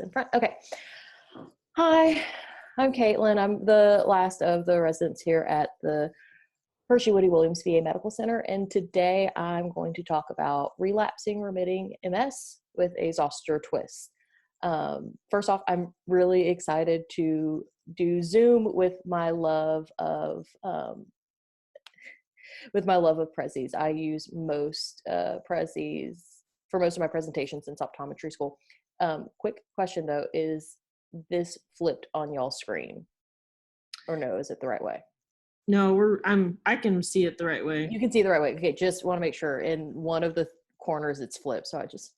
in front. Okay. Hi, I'm Kaitlyn. I'm the last of the residents here at the Hershey Woody Williams VA Medical Center, and today I'm going to talk about relapsing remitting MS with a Zoster twist. First off, I'm really excited to do Zoom with my love of Prezis. I use most Prezis for most of my presentations since optometry school. Quick question though, is this flipped on y'all's screen? Or no, is it the right way? No, I can see it the right way. You can see it the right way. Okay, just want to make sure. In one of the corners it's flipped, so I just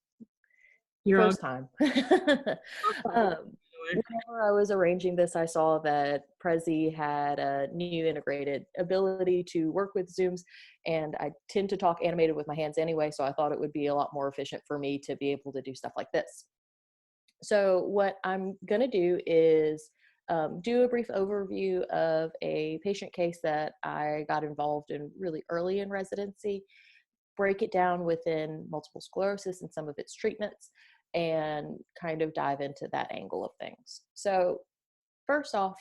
first time. Whenever I was arranging this, I saw that Prezi had a new integrated ability to work with Zooms, and I tend to talk animated with my hands anyway, so I thought it would be a lot more efficient for me to be able to do stuff like this. So what I'm going to do is do a brief overview of a patient case that I got involved in really early in residency, break it down within multiple sclerosis and some of its treatments, and kind of dive into that angle of things. So first off,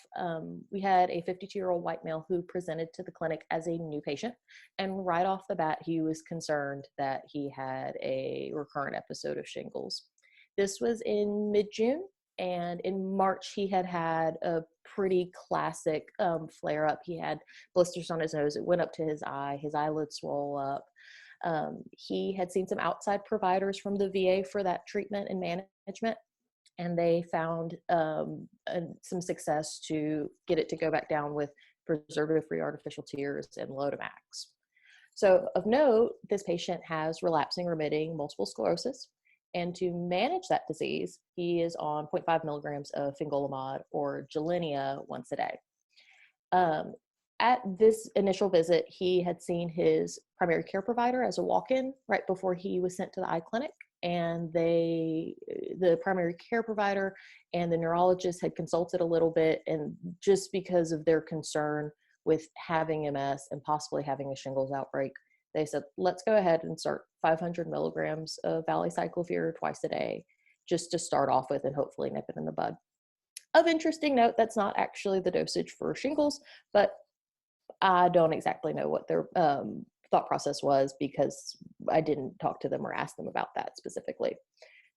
we had a 52-year-old white male who presented to the clinic as a new patient, and right off the bat, he was concerned that he had a recurrent episode of shingles. This was in mid-June, and in March, he had had a pretty classic flare-up. He had blisters on his nose. It went up to his eye. His eyelid swole up. He had seen some outside providers from the VA for that treatment and management, and they found some success to get it to go back down with preservative-free artificial tears and Lotemax. So of note, this patient has relapsing remitting multiple sclerosis, and to manage that disease, he is on 0.5 milligrams of fingolimod or Gilenya once a day. At this initial visit, he had seen his primary care provider as a walk-in right before he was sent to the eye clinic, and the primary care provider and the neurologist had consulted a little bit, and just because of their concern with having MS and possibly having a shingles outbreak, they said, let's go ahead and start 500 milligrams of valacyclovir twice a day, just to start off with and hopefully nip it in the bud. Of interesting note, that's not actually the dosage for shingles, but I don't exactly know what their thought process was because I didn't talk to them or ask them about that specifically.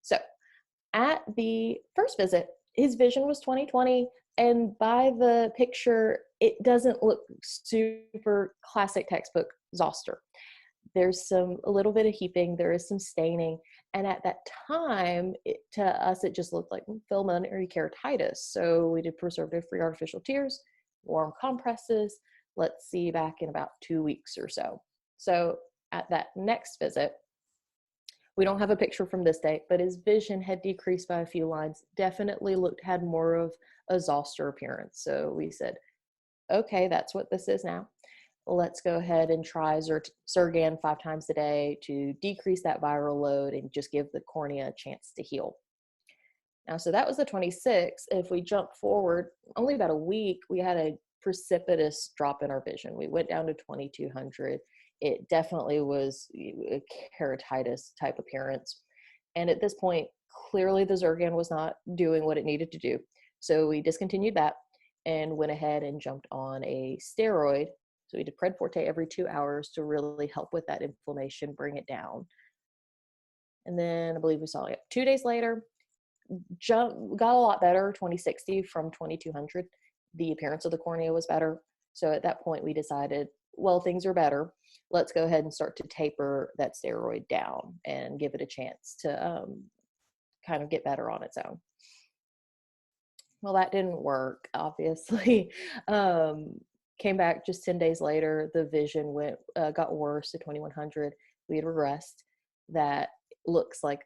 So at the first visit, his vision was 20/20, and by the picture, it doesn't look super classic textbook Zoster. There's a little bit of heaping, there is some staining, and at that time, to us, it just looked like pulmonary keratitis. So we did preservative-free artificial tears, warm compresses. Let's see back in about 2 weeks or so. So at that next visit, we don't have a picture from this day, but his vision had decreased by a few lines, definitely had more of a Zoster appearance. So we said, okay, that's what this is now. Let's go ahead and try Zergan 5 times a day to decrease that viral load and just give the cornea a chance to heal. Now, so that was the 26th. If we jump forward only about a week, we had a precipitous drop in our vision. We went down to 2200. It definitely was a keratitis type appearance. And at this point, clearly the Zergan was not doing what it needed to do. So we discontinued that and went ahead and jumped on a steroid. So we did Pred Forte every 2 hours to really help with that inflammation, bring it down. And then I believe we saw it 2 days later, got a lot better, 2060 from 2200. The appearance of the cornea was better. So at that point we decided, well, things are better. Let's go ahead and start to taper that steroid down and give it a chance to kind of get better on its own. Well, that didn't work, obviously. Came back just 10 days later, the vision got worse to 2100. We had regressed. That looks like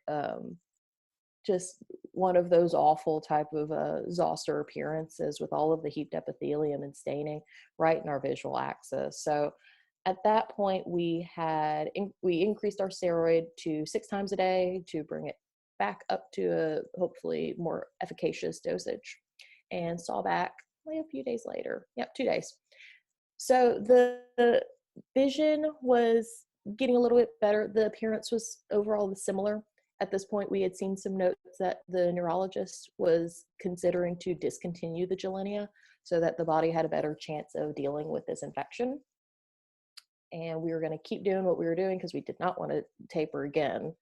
just one of those awful type of Zoster appearances with all of the heaped epithelium and staining right in our visual axis. So at that point, we increased our steroid to 6 times a day to bring it back up to a hopefully more efficacious dosage, and saw back only a few days later. Yep, 2 days. So the vision was getting a little bit better. The appearance was overall similar. At this point, we had seen some notes that the neurologist was considering to discontinue the Gilenia so that the body had a better chance of dealing with this infection. And we were going to keep doing what we were doing because we did not want to taper again.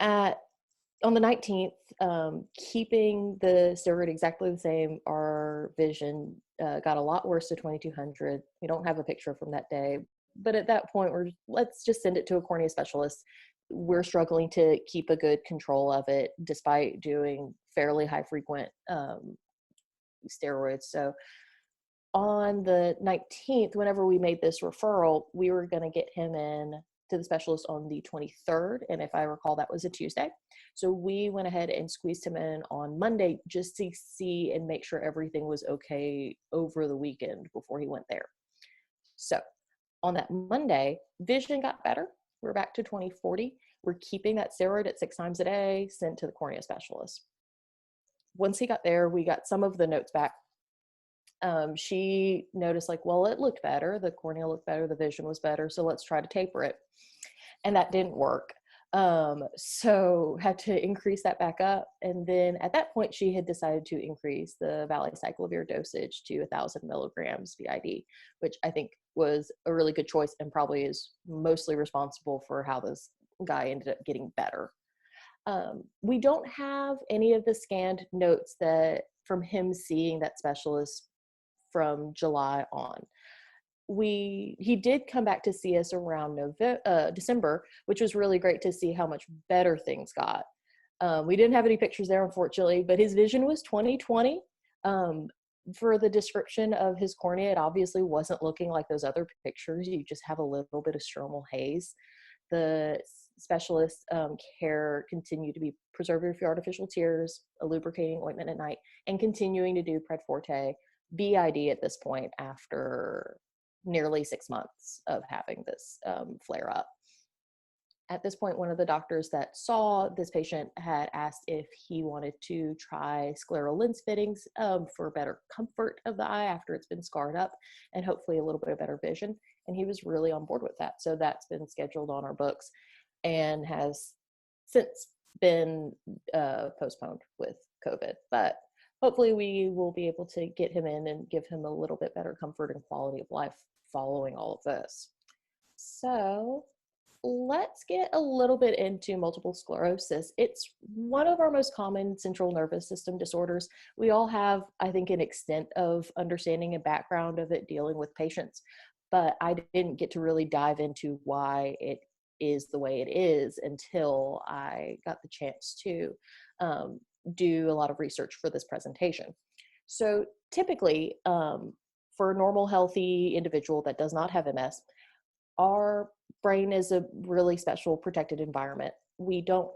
On the 19th, keeping the steroid exactly the same, our vision got a lot worse to 2200. We don't have a picture from that day, but at that point, let's just send it to a cornea specialist. We're struggling to keep a good control of it despite doing fairly high frequent steroids. So on the 19th, whenever we made this referral, we were going to get him in to the specialist on the 23rd. And if I recall, that was a Tuesday. So we went ahead and squeezed him in on Monday just to see and make sure everything was okay over the weekend before he went there. So on that Monday, vision got better. We're back to 20/40. We're keeping that steroid at 6 times a day, sent to the cornea specialist. Once he got there, we got some of the notes back. She noticed like, well, it looked better. The cornea looked better. The vision was better. So let's try to taper it. And that didn't work. So had to increase that back up. And then at that point, she had decided to increase the valacyclovir dosage to 1,000 milligrams BID, which I think was a really good choice and probably is mostly responsible for how this guy ended up getting better. We don't have any of the scanned notes that from him seeing that specialist from July on. He did come back to see us around December, which was really great to see how much better things got. We didn't have any pictures there, unfortunately, but his vision was 20/20. For the description of his cornea, it obviously wasn't looking like those other pictures. You just have a little bit of stromal haze. The specialist care continued to be preservative-free artificial tears, a lubricating ointment at night, and continuing to do Pred Forte BID at this point after nearly 6 months of having this flare up. At this point, one of the doctors that saw this patient had asked if he wanted to try scleral lens fittings for better comfort of the eye after it's been scarred up and hopefully a little bit of better vision. And he was really on board with that. So that's been scheduled on our books and has since been postponed with COVID. But hopefully we will be able to get him in and give him a little bit better comfort and quality of life following all of this. So let's get a little bit into multiple sclerosis. It's one of our most common central nervous system disorders. We all have, I think, an extent of understanding and background of it dealing with patients, but I didn't get to really dive into why it is the way it is until I got the chance to do a lot of research for this presentation. So typically, for a normal, healthy individual that does not have MS, our brain is a really special protected environment. We don't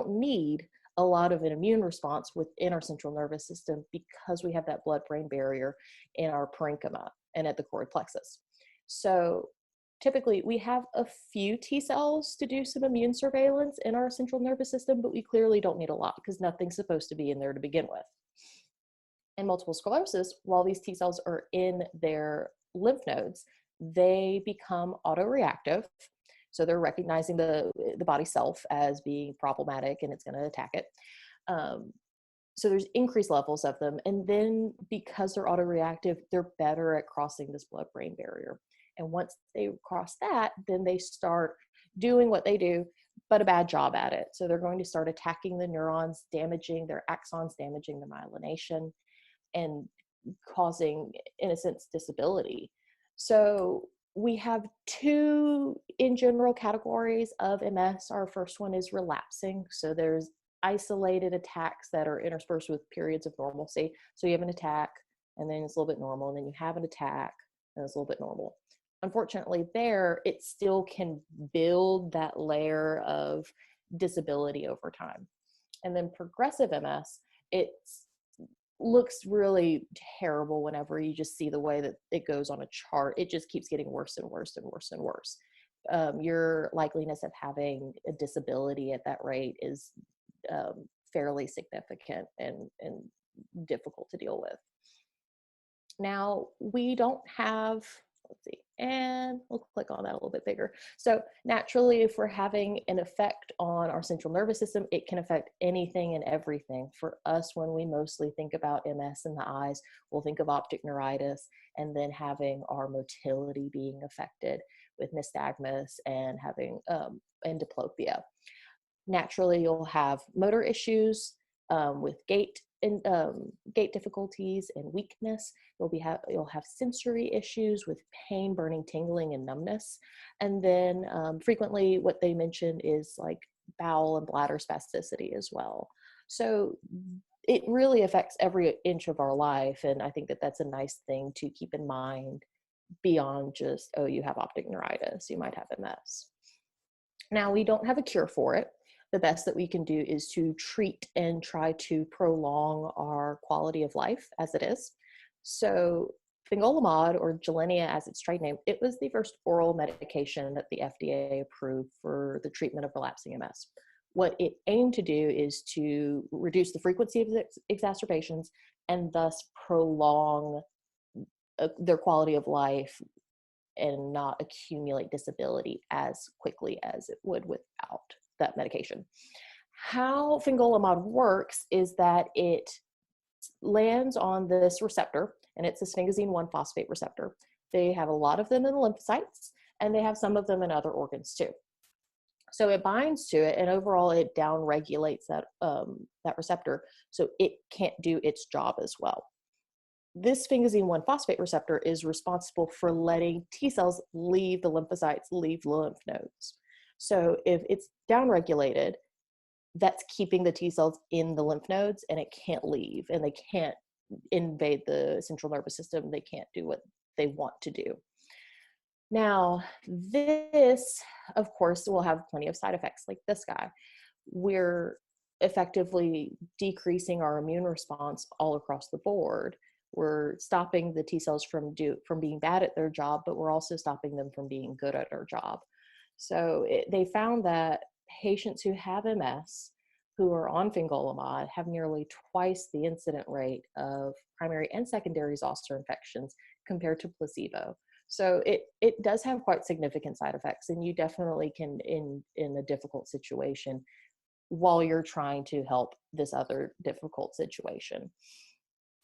need a lot of an immune response within our central nervous system because we have that blood-brain barrier in our parenchyma and at the choroid plexus. So typically we have a few T cells to do some immune surveillance in our central nervous system, but we clearly don't need a lot because nothing's supposed to be in there to begin with. In multiple sclerosis, while these T cells are in their lymph nodes, they become autoreactive. So they're recognizing the body self as being problematic and it's going to attack it. So there's increased levels of them. And then because they're autoreactive, they're better at crossing this blood-brain barrier. And once they cross that, then they start doing what they do, but a bad job at it. So they're going to start attacking the neurons, damaging their axons, damaging the myelination, and causing, in a sense, disability. So we have two, in general, categories of MS. Our first one is relapsing. So there's isolated attacks that are interspersed with periods of normalcy. So you have an attack, and then it's a little bit normal, and then you have an attack, and it's a little bit normal. Unfortunately, there, it still can build that layer of disability over time. And then progressive MS, it's looks really terrible whenever you just see the way that it goes on a chart. It just keeps getting worse and worse and worse and worse. Your likeliness of having a disability at that rate is fairly significant and difficult to deal with. Now, we don't have let's see, and we'll click on that a little bit bigger. So naturally, if we're having an effect on our central nervous system, it can affect anything and everything. For us, when we mostly think about MS in the eyes, we'll think of optic neuritis and then having our motility being affected with nystagmus and having and diplopia. Naturally, you'll have motor issues with gait and gait difficulties and weakness. You'll have sensory issues with pain, burning, tingling, and numbness. And then frequently what they mention is like bowel and bladder spasticity as well. So it really affects every inch of our life. And I think that that's a nice thing to keep in mind beyond just, oh, you have optic neuritis, you might have MS. Now, we don't have a cure for it. The best that we can do is to treat and try to prolong our quality of life as it is. So fingolimod, or Gilenya as its trade name, it was the first oral medication that the FDA approved for the treatment of relapsing MS. What it aimed to do is to reduce the frequency of exacerbations and thus prolong their quality of life and not accumulate disability as quickly as it would without that medication. How fingolimod works is that it lands on this receptor, and it's a sphingosine 1-phosphate receptor. They have a lot of them in the lymphocytes, and they have some of them in other organs too. So it binds to it, and overall it downregulates that receptor, so it can't do its job as well. This sphingosine 1-phosphate receptor is responsible for letting T cells leave the lymphocytes, leave the lymph nodes. So if it's downregulated, that's keeping the T cells in the lymph nodes, and it can't leave, and they can't invade the central nervous system. They can't do what they want to do. Now, this, of course, will have plenty of side effects like this guy. We're effectively decreasing our immune response all across the board. We're stopping the T cells from being bad at their job, but we're also stopping them from being good at their job. So they found that patients who have MS who are on fingolimod have nearly twice the incident rate of primary and secondary zoster infections compared to placebo. So it does have quite significant side effects, and you definitely can, in a difficult situation, while you're trying to help this other difficult situation.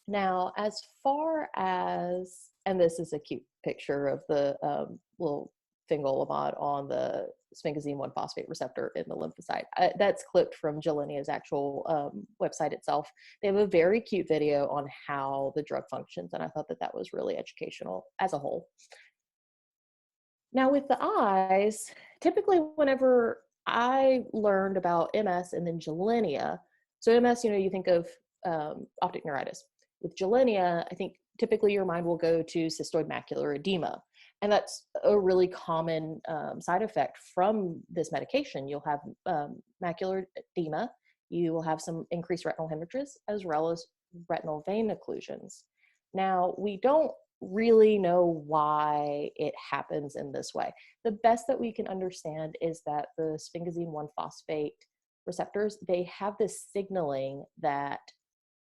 Now, as far as, and this is a cute picture of the little fingolimod on the sphingosine 1-phosphate receptor in the lymphocyte. That's clipped from Gilenya's actual website itself. They have a very cute video on how the drug functions, and I thought that that was really educational as a whole. Now, with the eyes, typically whenever I learned about MS and then Gilenya, so MS, you think of optic neuritis. With Gilenya, I think typically your mind will go to cystoid macular edema. And that's a really common side effect from this medication. You'll have macular edema. You will have some increased retinal hemorrhages as well as retinal vein occlusions. Now, we don't really know why it happens in this way. The best that we can understand is that the sphingosine 1-phosphate receptors, they have this signaling that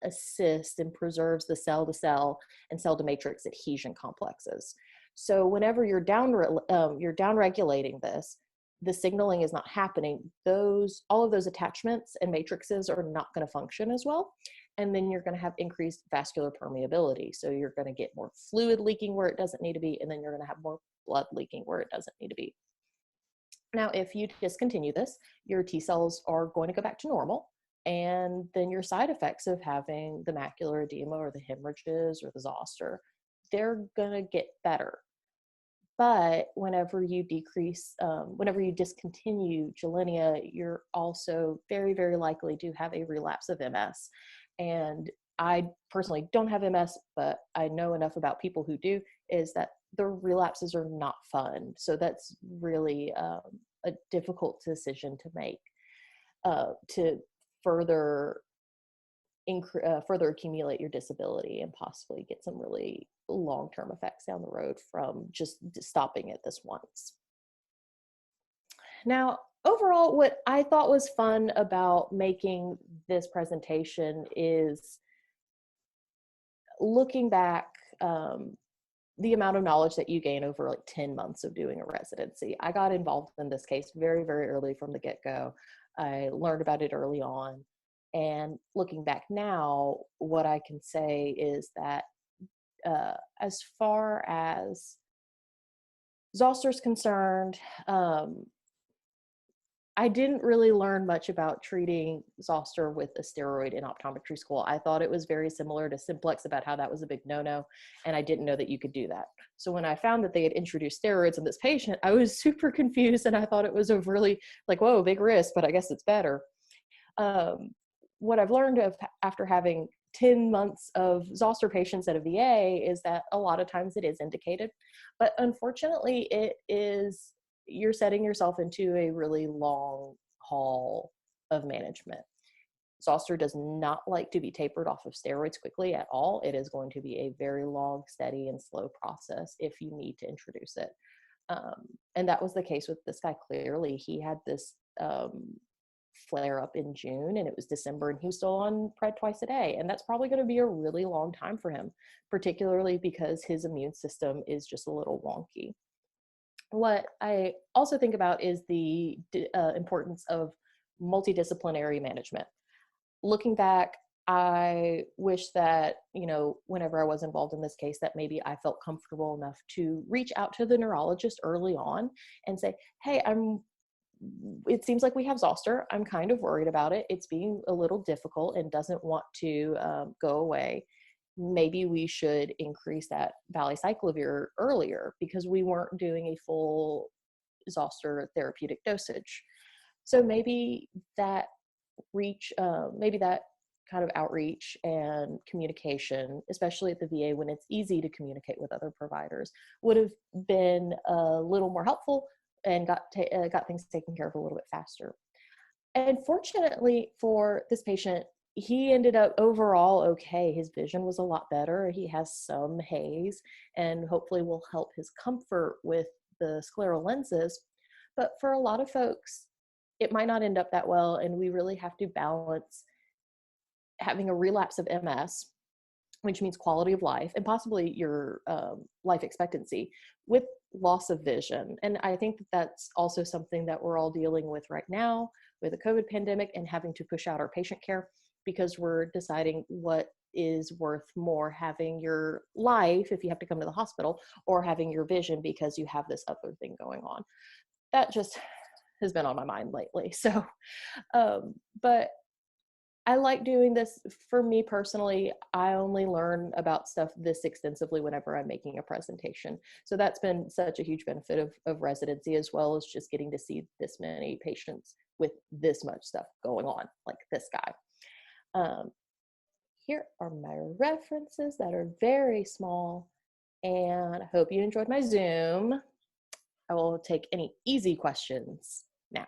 assists and preserves the cell-to-cell and cell-to-matrix adhesion complexes. So whenever you're downregulating this, the signaling is not happening. All of those attachments and matrices are not going to function as well. And then you're going to have increased vascular permeability. So you're going to get more fluid leaking where it doesn't need to be, and then you're going to have more blood leaking where it doesn't need to be. Now, if you discontinue this, your T cells are going to go back to normal. And then your side effects of having the macular edema or the hemorrhages or the zoster, they're going to get better. But whenever you discontinue Gilenya, you're also very, very likely to have a relapse of MS. And I personally don't have MS, but I know enough about people who do, is that the relapses are not fun. So that's really a difficult decision to make to further accumulate your disability and possibly get some really long-term effects down the road from just stopping it this once. Now, overall, what I thought was fun about making this presentation is looking back the amount of knowledge that you gain over like 10 months of doing a residency. I got involved in this case very, very early from the get-go. I learned about it early on. And looking back now, what I can say is that as far as Zoster's concerned, I didn't really learn much about treating zoster with a steroid in optometry school. I thought it was very similar to simplex, about how that was a big no-no, and I didn't know that you could do that. So when I found that they had introduced steroids in this patient, I was super confused, and I thought it was a really like, whoa, big risk, but I guess it's better. What I've learned after having 10 months of zoster patients at a VA is that a lot of times it is indicated, but unfortunately you're setting yourself into a really long haul of management. Zoster does not like to be tapered off of steroids quickly at all. It is going to be a very long, steady, and slow process if you need to introduce it. And that was the case with this guy. Clearly, he had this flare up in June, and it was December, and he was still on pred twice a day. And that's probably going to be a really long time for him, particularly because his immune system is just a little wonky. What I also think about is the importance of multidisciplinary management. Looking back, I wish that, whenever I was involved in this case, that maybe I felt comfortable enough to reach out to the neurologist early on and say, hey, it seems like we have zoster. I'm kind of worried about it. It's being a little difficult and doesn't want to go away. Maybe we should increase that valacyclovir earlier, because we weren't doing a full zoster therapeutic dosage. So maybe that kind of outreach and communication, especially at the VA when it's easy to communicate with other providers, would have been a little more helpful and got things taken care of a little bit faster. And fortunately for this patient, he ended up overall okay. His vision was a lot better. He has some haze, and hopefully will help his comfort with the scleral lenses. But for a lot of folks, it might not end up that well, and we really have to balance having a relapse of MS, which means quality of life and possibly your life expectancy, with loss of vision. And I think that that's also something that we're all dealing with right now with the COVID pandemic, and having to push out our patient care, because we're deciding what is worth more, having your life if you have to come to the hospital, or having your vision because you have this other thing going on. That just has been on my mind lately. So, but I like doing this. For me personally, I only learn about stuff this extensively whenever I'm making a presentation. So that's been such a huge benefit of residency, as well as just getting to see this many patients with this much stuff going on, like this guy. Here are my references that are very small, and I hope you enjoyed my Zoom. I will take any easy questions now.